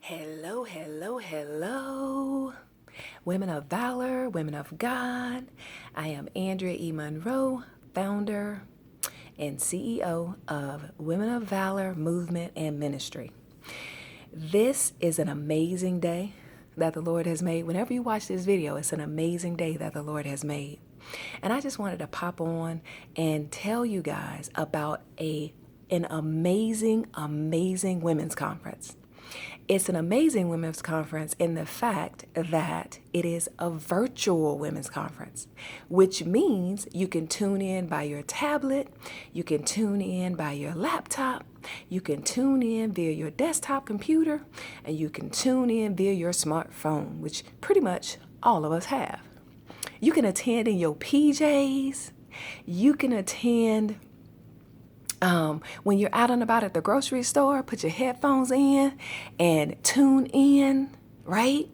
Hello, hello, hello. Women of Valor, Women of God. I am Andrea E. Monroe, founder and CEO of Women of Valor Movement and Ministry. This is an amazing day that the Lord has made. Whenever you watch this video, it's an amazing day that the Lord has made. And I just wanted to pop on and tell you guys about an amazing women's conference. It's an amazing women's conference in the fact that it is a virtual women's conference, which means you can tune in by your tablet, you can tune in by your laptop, you can tune in via your desktop computer, and you can tune in via your smartphone, which pretty much all of us have. You can attend in your PJs, you can attend when you're out and about at the grocery store, put your headphones in and tune in, right?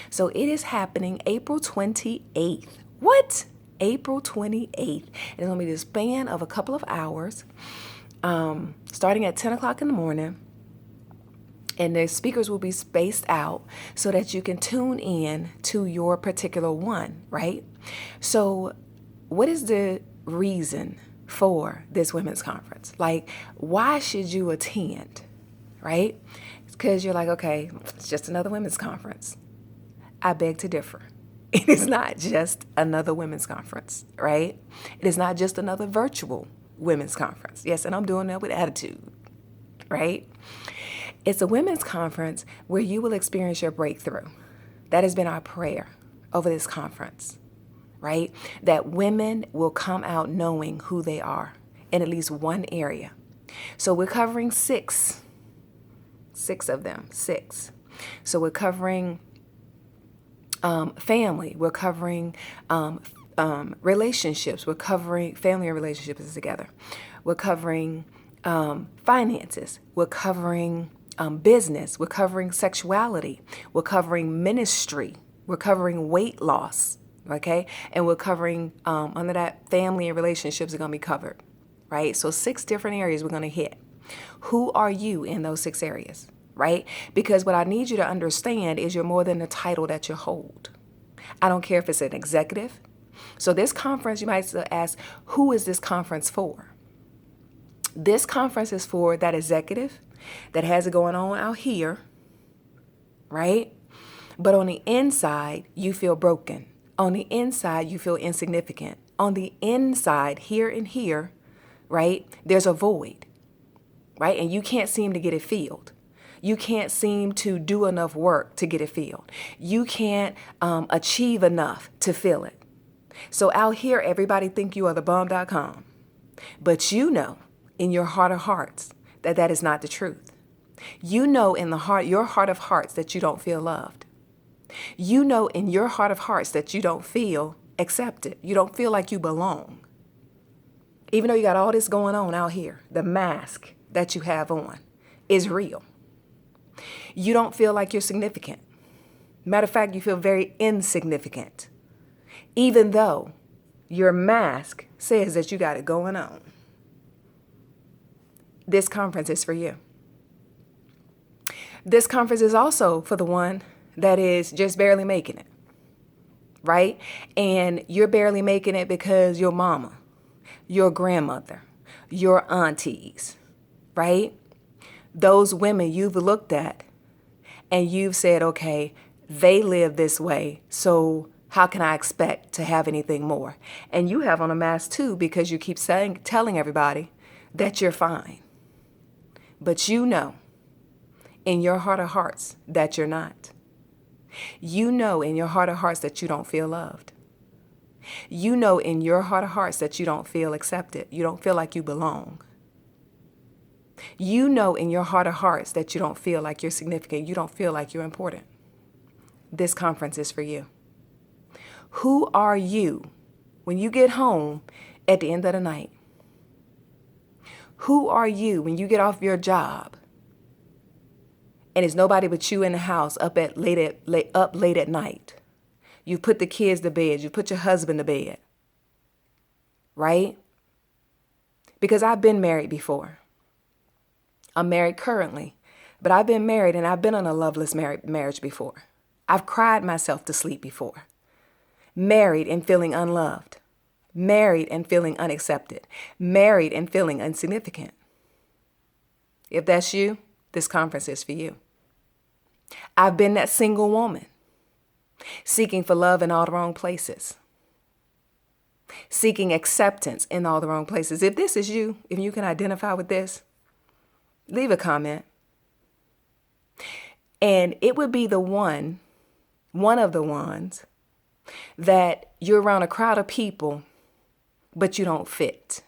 So it is happening April 28th. What? April 28th. It's going to be the span of a couple of hours, starting at 10 o'clock in the morning. And the speakers will be spaced out so that you can tune in to your particular one, right? So what is the reason for this women's conference? Like, why should you attend, right? It's because you're like, okay, it's just another women's conference. I beg to differ. It is not just another women's conference, right? It is not just another virtual women's conference. Yes, and I'm doing that with attitude, right? It's a women's conference where you will experience your breakthrough. That has been our prayer over this conference, right? That women will come out knowing who they are in at least one area. So we're covering six of them. So we're covering family. We're covering relationships. We're covering family and relationships together. We're covering finances. We're covering business. We're covering sexuality. We're covering ministry. We're covering weight loss. Okay. And we're covering under that family and relationships are going to be covered. Right. So 6 different areas we're going to hit. Who are you in those 6 areas? Right. Because what I need you to understand is you're more than the title that you hold. I don't care if it's an executive. So this conference, you might ask, who is this conference for? This conference is for that executive that has it going on out here. Right. But on the inside, you feel broken. On the inside, you feel insignificant. On the inside, here and here, right, there's a void, right? And you can't seem to get it filled. You can't seem to do enough work to get it filled. You can't achieve enough to fill it. So out here, everybody think you are the bomb.com. But you know in your heart of hearts that that is not the truth. You know in your heart of hearts that you don't feel loved. You know in your heart of hearts that you don't feel accepted. You don't feel like you belong. Even though you got all this going on out here, the mask that you have on is real. You don't feel like you're significant. Matter of fact, you feel very insignificant, even though your mask says that you got it going on. This conference is for you. This conference is also for the one that is just barely making it, right? And you're barely making it because your mama, your grandmother, your aunties, right? Those women you've looked at and you've said, okay, they live this way, so how can I expect to have anything more? And you have on a mask too because you keep telling everybody that you're fine. But you know in your heart of hearts that you're not. You know in your heart of hearts that you don't feel loved. You know in your heart of hearts that you don't feel accepted. You don't feel like you belong. You know in your heart of hearts that you don't feel like you're significant. You don't feel like you're important. This conference is for you. Who are you when you get home at the end of the night? Who are you when you get off your job and it's nobody but you in the house up late at night? You put the kids to bed. You put your husband to bed. Right? Because I've been married before. I'm married currently But I've been married and I've been in a loveless marriage before. I've cried myself to sleep before. Married and feeling unloved. Married and feeling unaccepted. Married and feeling insignificant. If that's you, this conference is for you. I've been that single woman, seeking for love in all the wrong places. Seeking acceptance in all the wrong places. If this is you, if you can identify with this, leave a comment. And it would be one of the ones that you're around a crowd of people, but you don't fit.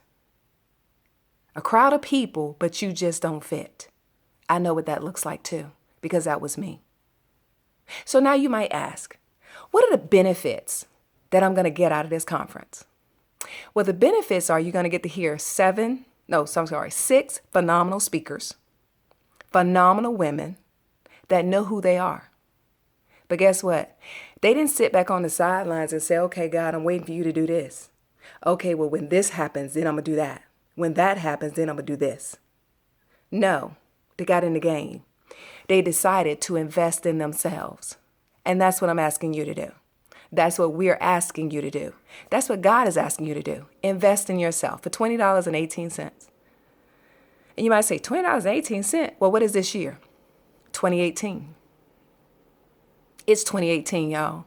A crowd of people, but you just don't fit. I know what that looks like too, because that was me. So now you might ask, what are the benefits that I'm going to get out of this conference? Well, the benefits are you're going to get to hear 6 phenomenal speakers, phenomenal women that know who they are. But guess what? They didn't sit back on the sidelines and say, okay, God, I'm waiting for you to do this. Okay, well, when this happens, then I'm going to do that. When that happens, then I'm going to do this. No, they got in the game. They decided to invest in themselves. And that's what I'm asking you to do. That's what we're asking you to do. That's what God is asking you to do. Invest in yourself for $20.18. And you might say, $20.18? Well, what is this year? 2018. It's 2018, y'all.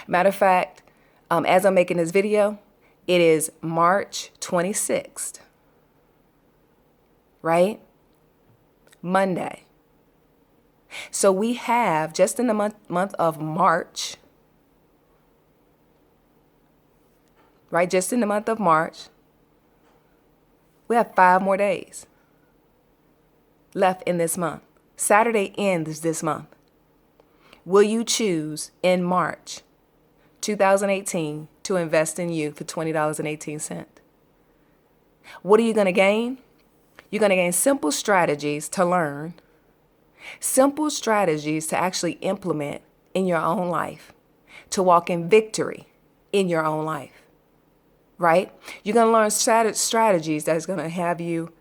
Matter of fact, as I'm making this video, it is March 26th, right? Monday. So we have, just in the month of March, right? Just in the month of March, we have 5 more days left in this month. Saturday ends this month. Will you choose in March 2018 to invest in you for $20.18? What are you going to gain? You're going to gain simple strategies to learn, simple strategies to actually implement in your own life, to walk in victory in your own life, right? You're going to learn strategies that is going to have you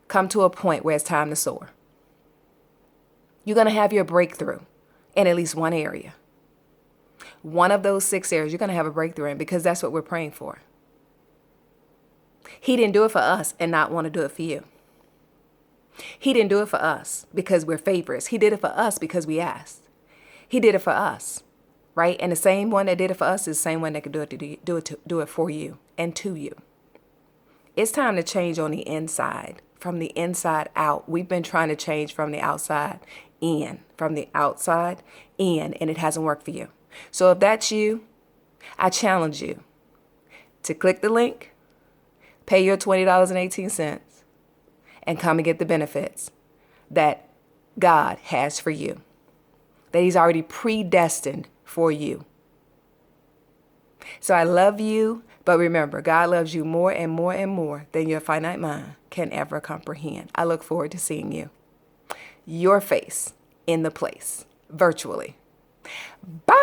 come to a point where it's time to soar. You're going to have your breakthrough in at least one area. One of those 6 areas you're going to have a breakthrough in, because that's what we're praying for. He didn't do it for us and not want to do it for you. He didn't do it for us because we're favorites. He did it for us because we asked. He did it for us, right? And the same one that did it for us is the same one that could do it for you and to you. It's time to change on the inside, from the inside out. We've been trying to change from the outside in, and it hasn't worked for you. So if that's you, I challenge you to click the link, pay your $20.18, and come and get the benefits that God has for you, that He's already predestined for you. So I love you, but remember, God loves you more and more and more than your finite mind can ever comprehend. I look forward to seeing you, your face in the place, virtually. Bye.